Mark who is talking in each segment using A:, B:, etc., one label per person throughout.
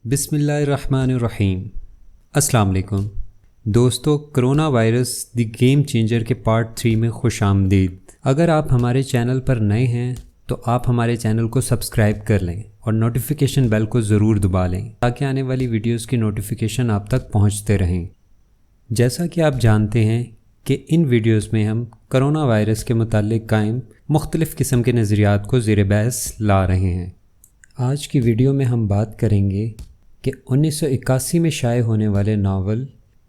A: بسم اللہ الرحمن الرحیم۔ السلام علیکم دوستو، corona virus the game changer کے پارٹ 3 میں خوش آمدید۔ اگر آپ ہمارے چینل پر نئے ہیں تو آپ ہمارے چینل کو سبسکرائب کر لیں اور نوٹیفیکیشن بیل کو ضرور دبا لیں تاکہ آنے والی ویڈیوز کی نوٹیفیکیشن آپ تک پہنچتے رہیں۔ جیسا کہ آپ جانتے ہیں کہ ان ویڈیوز میں ہم کرونا وائرس کے متعلق قائم مختلف قسم کے نظریات کو زیر بحث لا رہے ہیں۔ آج کی ویڈیو میں ہم بات کریں گے کہ 1981 میں شائع ہونے والے novel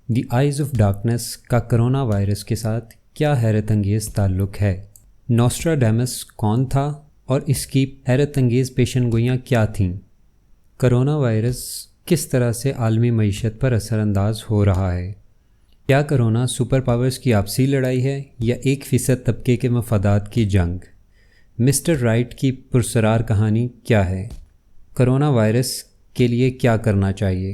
A: the eyes of darkness کا کرونا وائرس کے ساتھ کیا حیرت انگیز تعلق ہے، نوسٹراڈیمس کون تھا اور اس کی حیرت انگیز پیشن گوئیاں کیا تھیں، کرونا وائرس کس طرح سے عالمی معیشت پر اثر انداز ہو رہا ہے، کیا کرونا سپر پاورز کی آپسی لڑائی ہے یا 1% طبقے کے مفادات کی جنگ، مسٹر رائٹ کی پرسرار کہانی کیا ہے، کرونا وائرس کے لیے کیا کرنا چاہیے۔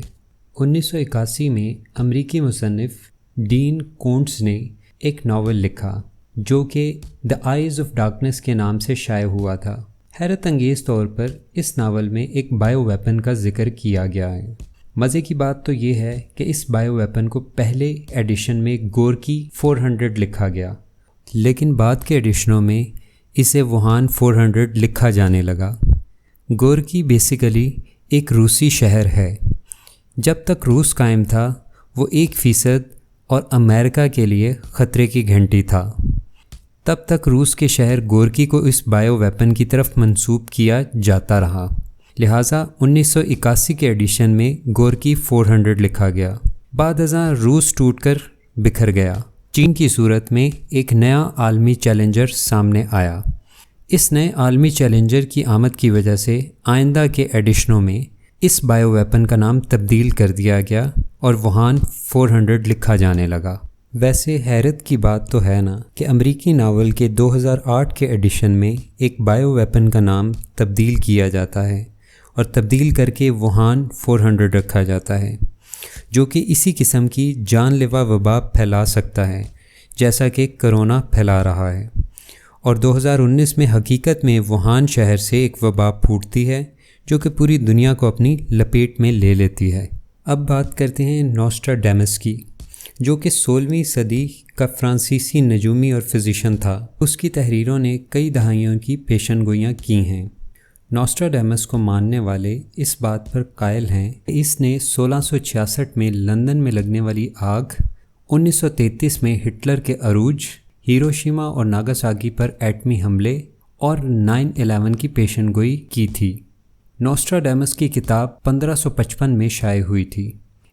A: 1981 میں امریکی مصنف ڈین کونٹز نے ایک ناول لکھا جو کہ دی آئیز آف ڈارکنیس کے نام سے شائع ہوا تھا۔ حیرت انگیز طور پر اس ناول میں ایک بائیو ویپن کا ذکر کیا گیا ہے۔ مزے کی بات تو یہ ہے کہ اس بائیو ویپن کو پہلے ایڈیشن میں گورکی 400 لکھا گیا، لیکن بعد کے ایڈیشنوں میں اسے ووہان 400 لکھا جانے لگا۔ گورکی بیسیکلی ایک روسی شہر ہے۔ جب تک روس قائم تھا وہ 1% اور امریکہ کے لیے خطرے کی گھنٹی تھا۔ تب تک روس کے شہر گورکی کو اس بائیو ویپن کی طرف منسوب کیا جاتا رہا، لہٰذا 1981 کے ایڈیشن میں گورکی 400 لکھا گیا۔ بعد ازاں روس ٹوٹ کر بکھر گیا۔ چین کی صورت میں ایک نیا عالمی چیلنجر سامنے آیا۔ اس نئے عالمی چیلنجر کی آمد کی وجہ سے آئندہ کے ایڈیشنوں میں اس بائیو ویپن کا نام تبدیل کر دیا گیا اور ووہان 400 لکھا جانے لگا۔ ویسے حیرت کی بات تو ہے نا کہ امریکی ناول کے 2008 کے ایڈیشن میں ایک بائیو ویپن کا نام تبدیل کیا جاتا ہے اور تبدیل کر کے ووہان 400 رکھا جاتا ہے، جو کہ اسی قسم کی جان لیوا وبا پھیلا سکتا ہے جیسا کہ کرونا پھیلا رہا ہے۔ اور 2019 میں حقیقت میں ووہان شہر سے ایک وبا پھوٹتی ہے جو کہ پوری دنیا کو اپنی لپیٹ میں لے لیتی ہے۔ اب بات کرتے ہیں نوسٹراڈیمس کی، جو کہ 16ویں صدی کا فرانسیسی نجومی اور فزیشین تھا۔ اس کی تحریروں نے کئی دہائیوں کی پیشن گوئیاں کی ہیں۔ نوسٹراڈیمس کو ماننے والے اس بات پر قائل ہیں کہ اس نے 1666 میں لندن میں لگنے والی آگ، 1933 میں ہٹلر کے عروج، ہیروشیما اور ناگاساکی پر ایٹمی حملے اور 9/11 کی پیشن گوئی کی تھی۔ نوسٹراڈیمس کی کتاب 1555 میں شائع ہوئی تھی۔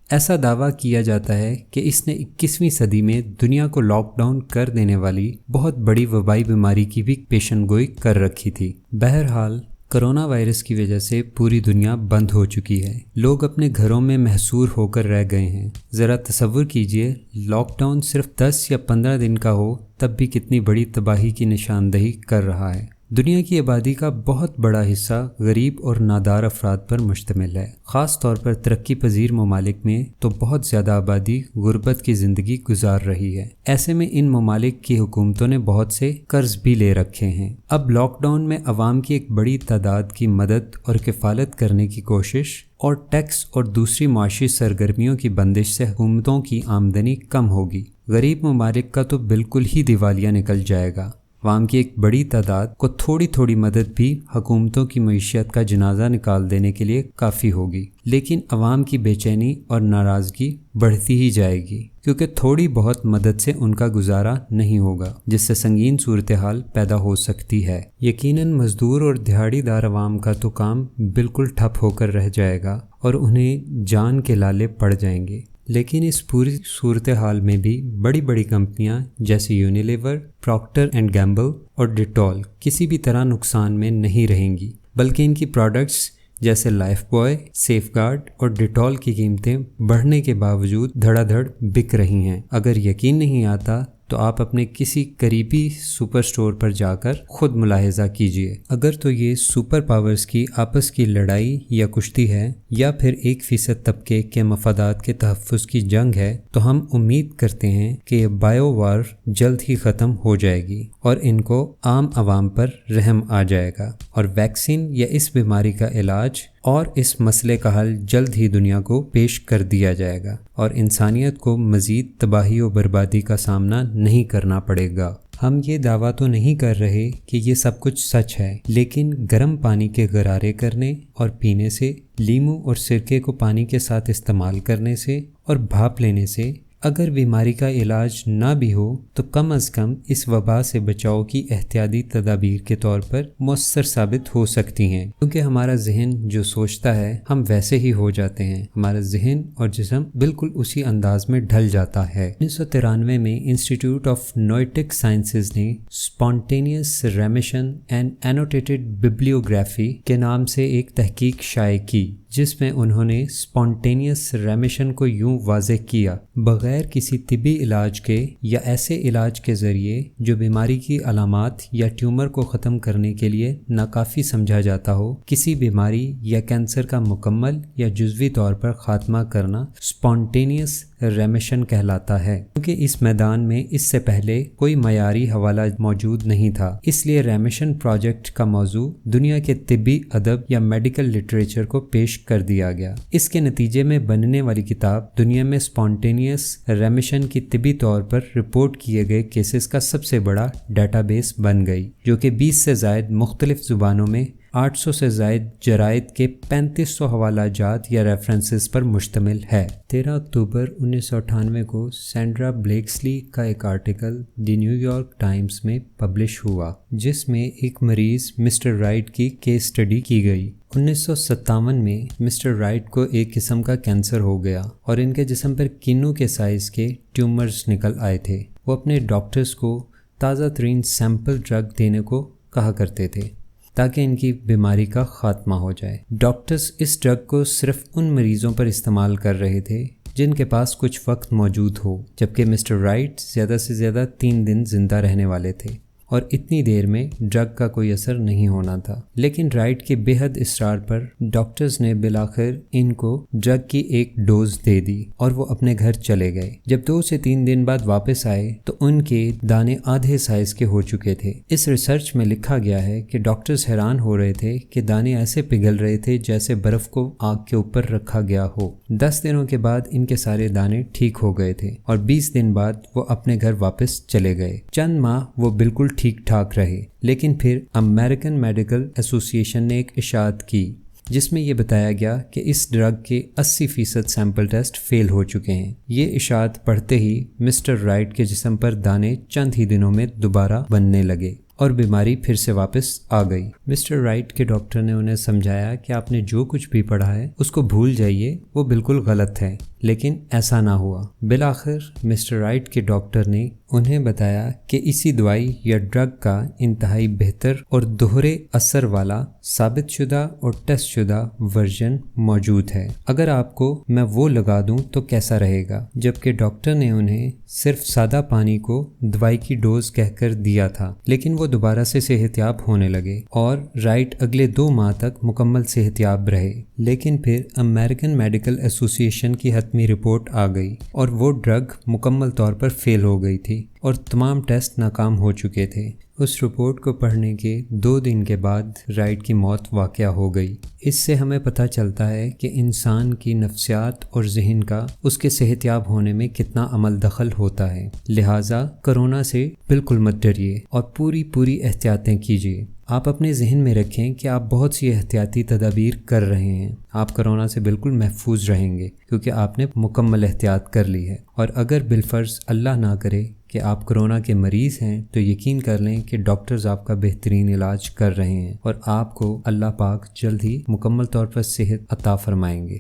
A: ایسا دعویٰ کیا جاتا ہے کہ اس نے 21ویں صدی میں دنیا کو لاک ڈاؤن کر دینے والی بہت بڑی وبائی بیماری کی بھی پیشن گوئی کر رکھی تھی۔ بہرحال کرونا وائرس کی وجہ سے پوری دنیا بند ہو چکی ہے، لوگ اپنے گھروں میں محصور ہو کر رہ گئے ہیں۔ ذرا تصور کیجئے لاک ڈاؤن صرف 10 یا 15 دن کا ہو تب بھی کتنی بڑی تباہی کی نشاندہی کر رہا ہے۔ دنیا کی آبادی کا بہت بڑا حصہ غریب اور نادار افراد پر مشتمل ہے۔ خاص طور پر ترقی پذیر ممالک میں تو بہت زیادہ آبادی غربت کی زندگی گزار رہی ہے۔ ایسے میں ان ممالک کی حکومتوں نے بہت سے قرض بھی لے رکھے ہیں۔ اب لاک ڈاؤن میں عوام کی ایک بڑی تعداد کی مدد اور کفالت کرنے کی کوشش اور ٹیکس اور دوسری معاشی سرگرمیوں کی بندش سے حکومتوں کی آمدنی کم ہوگی۔ غریب ممالک کا تو بالکل ہی دیوالیہ نکل جائے گا۔ عوام کی ایک بڑی تعداد کو تھوڑی تھوڑی مدد بھی حکومتوں کی معیشت کا جنازہ نکال دینے کے لیے کافی ہوگی، لیکن عوام کی بے چینی اور ناراضگی بڑھتی ہی جائے گی کیونکہ تھوڑی بہت مدد سے ان کا گزارا نہیں ہوگا، جس سے سنگین صورتحال پیدا ہو سکتی ہے۔ یقیناً مزدور اور دہاڑی دار عوام کا تو کام بالکل ٹھپ ہو کر رہ جائے گا اور انہیں جان کے لالے پڑ جائیں گے۔ لیکن اس پوری صورتحال میں بھی بڑی بڑی کمپنیاں جیسے یونیلیور، پراکٹر اینڈ گیمبل اور ڈیٹول کسی بھی طرح نقصان میں نہیں رہیں گی، بلکہ ان کی پروڈکٹس جیسے لائف بوائے، سیف گارڈ اور ڈیٹول کی قیمتیں بڑھنے کے باوجود دھڑا دھڑ بک رہی ہیں۔ اگر یقین نہیں آتا تو آپ اپنے کسی قریبی سپر سٹور پر جا کر خود ملاحظہ کیجئے۔ اگر تو یہ سپر پاورز کی آپس کی لڑائی یا کشتی ہے یا پھر 1% طبقے کے مفادات کے تحفظ کی جنگ ہے تو ہم امید کرتے ہیں کہ یہ بائیو وار جلد ہی ختم ہو جائے گی اور ان کو عام عوام پر رحم آ جائے گا اور ویکسین یا اس بیماری کا علاج اور اس مسئلے کا حل جلد ہی دنیا کو پیش کر دیا جائے گا اور انسانیت کو مزید تباہی و بربادی کا سامنا نہیں کرنا پڑے گا۔ ہم یہ دعویٰ تو نہیں کر رہے کہ یہ سب کچھ سچ ہے، لیکن گرم پانی کے غرارے کرنے اور پینے سے، لیموں اور سرکے کو پانی کے ساتھ استعمال کرنے سے اور بھاپ لینے سے اگر بیماری کا علاج نہ بھی ہو تو کم از کم اس وبا سے بچاؤ کی احتیاطی تدابیر کے طور پر مؤثر ثابت ہو سکتی ہیں، کیونکہ ہمارا ذہن جو سوچتا ہے ہم ویسے ہی ہو جاتے ہیں۔ ہمارا ذہن اور جسم بالکل اسی انداز میں ڈھل جاتا ہے۔ 1993 میں انسٹیٹیوٹ آف نوئیٹک سائنسز نے اسپونٹینیس ریمیشن اینڈ اینوٹیٹڈ ببلیوگرافی کے نام سے ایک تحقیق شائع کی، جس میں انہوں نے اسپونٹینیس ریمیشن کو یوں واضح کیا: بغیر کسی طبی علاج کے یا ایسے علاج کے ذریعے جو بیماری کی علامات یا ٹیومر کو ختم کرنے کے لیے ناکافی سمجھا جاتا ہو، کسی بیماری یا کینسر کا مکمل یا جزوی طور پر خاتمہ کرنا اسپونٹینیس ریمیشن کہلاتا ہے۔ کیونکہ اس میدان میں اس سے پہلے کوئی معیاری حوالہ موجود نہیں تھا، اس لیے ریمیشن پروجیکٹ کا موضوع دنیا کے طبی ادب یا میڈیکل لٹریچر کو پیش کر دیا گیا۔ اس کے نتیجے میں بننے والی کتاب دنیا میں اسپونٹینیس ریمیشن کی طبی طور پر رپورٹ کیے گئے کیسز کا سب سے بڑا ڈیٹا بیس بن گئی، جو کہ 20 سے زائد مختلف زبانوں میں 800 سے زائد جرائد کے 3500 حوالہ جات یا ریفرنسز پر مشتمل ہے۔ 13 اکتوبر 1998 کو سینڈرا بلیکسلی کا ایک آرٹیکل دی نیو یارک ٹائمز میں پبلش ہوا، جس میں ایک مریض مسٹر رائٹ کی کیس اسٹڈی کی گئی۔ 1957 میں مسٹر رائٹ کو ایک قسم کا کینسر ہو گیا اور ان کے جسم پر کینو کے سائز کے ٹیومرز نکل آئے تھے۔ وہ اپنے ڈاکٹرز کو تازہ ترین سیمپل ڈرگ دینے کو کہا کرتے تھے تاکہ ان کی بیماری کا خاتمہ ہو جائے۔ ڈاکٹرز اس ڈرگ کو صرف ان مریضوں پر استعمال کر رہے تھے جن کے پاس کچھ وقت موجود ہو، جبکہ مسٹر رائٹ زیادہ سے زیادہ 3 دن زندہ رہنے والے تھے اور اتنی دیر میں ڈرگ کا کوئی اثر نہیں ہونا تھا۔ لیکن رائٹ کے بے حد اصرار پر ڈاکٹرز نے بالآخر ان کو ڈرگ کی ایک ڈوز دے دی اور وہ اپنے گھر چلے گئے۔ جب 2 سے 3 دن بعد واپس آئے تو ان کے دانے آدھے سائز کے ہو چکے تھے۔ اس ریسرچ میں لکھا گیا ہے کہ ڈاکٹرز حیران ہو رہے تھے کہ دانے ایسے پگھل رہے تھے جیسے برف کو آگ کے اوپر رکھا گیا ہو۔ 10 دنوں کے بعد ان کے سارے دانے ٹھیک ہو گئے تھے اور 20 دن بعد وہ اپنے گھر واپس چلے گئے۔ چند ماہ وہ بالکل ٹھیک ٹھاک رہے، لیکن پھر امریکن میڈیکل ایسوسی ایشن نے ایک اشاعت کی جس میں یہ بتایا گیا کہ اس ڈرگ کے 80% سیمپل ٹیسٹ فیل ہو چکے ہیں۔ یہ اشاعت پڑھتے ہی مسٹر رائٹ کے جسم پر دانے چند ہی دنوں میں دوبارہ بننے لگے اور بیماری پھر سے واپس آ گئی۔ مسٹر رائٹ کے ڈاکٹر نے انہیں سمجھایا کہ آپ نے جو کچھ بھی پڑھا ہے اس کو بھول جائیے، وہ بالکل غلط ہے، لیکن ایسا نہ ہوا۔ بالآخر مسٹر رائٹ کے ڈاکٹر نے انہیں بتایا کہ اسی دوائی یا ڈرگ کا انتہائی بہتر اور دوہرے اثر والا ثابت شدہ اور ٹیسٹ شدہ ورژن موجود ہے، اگر آپ کو میں وہ لگا دوں تو کیسا رہے گا؟ جبکہ ڈاکٹر نے انہیں صرف سادہ پانی کو دوائی کی ڈوز کہہ کر دیا تھا، لیکن وہ دوبارہ سے صحت یاب ہونے لگے اور رائٹ اگلے 2 ماہ تک مکمل صحت یاب رہے۔ لیکن پھر امریکن میڈیکل ایسوسی ایشن کی حتمی رپورٹ آ گئی اور وہ ڈرگ مکمل طور پر فیل ہو گئی تھی اور تمام ٹیسٹ ناکام ہو چکے تھے۔ اس رپورٹ کو پڑھنے کے 2 دن کے بعد رائٹ کی موت واقع ہو گئی۔ اس سے ہمیں پتہ چلتا ہے کہ انسان کی نفسیات اور ذہن کا اس کے صحت یاب ہونے میں کتنا عمل دخل ہوتا ہے۔ لہٰذا کرونا سے بالکل مت ڈریے اور پوری احتیاطیں کیجیے۔ آپ اپنے ذہن میں رکھیں کہ آپ بہت سی احتیاطی تدابیر کر رہے ہیں۔ آپ کرونا سے بالکل محفوظ رہیں گے کیونکہ آپ نے مکمل احتیاط کر لی ہے۔ اور اگر بالفرض اللہ نہ کرے کہ آپ کرونا کے مریض ہیں تو یقین کر لیں کہ ڈاکٹرز آپ کا بہترین علاج کر رہے ہیں اور آپ کو اللہ پاک جلد ہی مکمل طور پر صحت عطا فرمائیں گے۔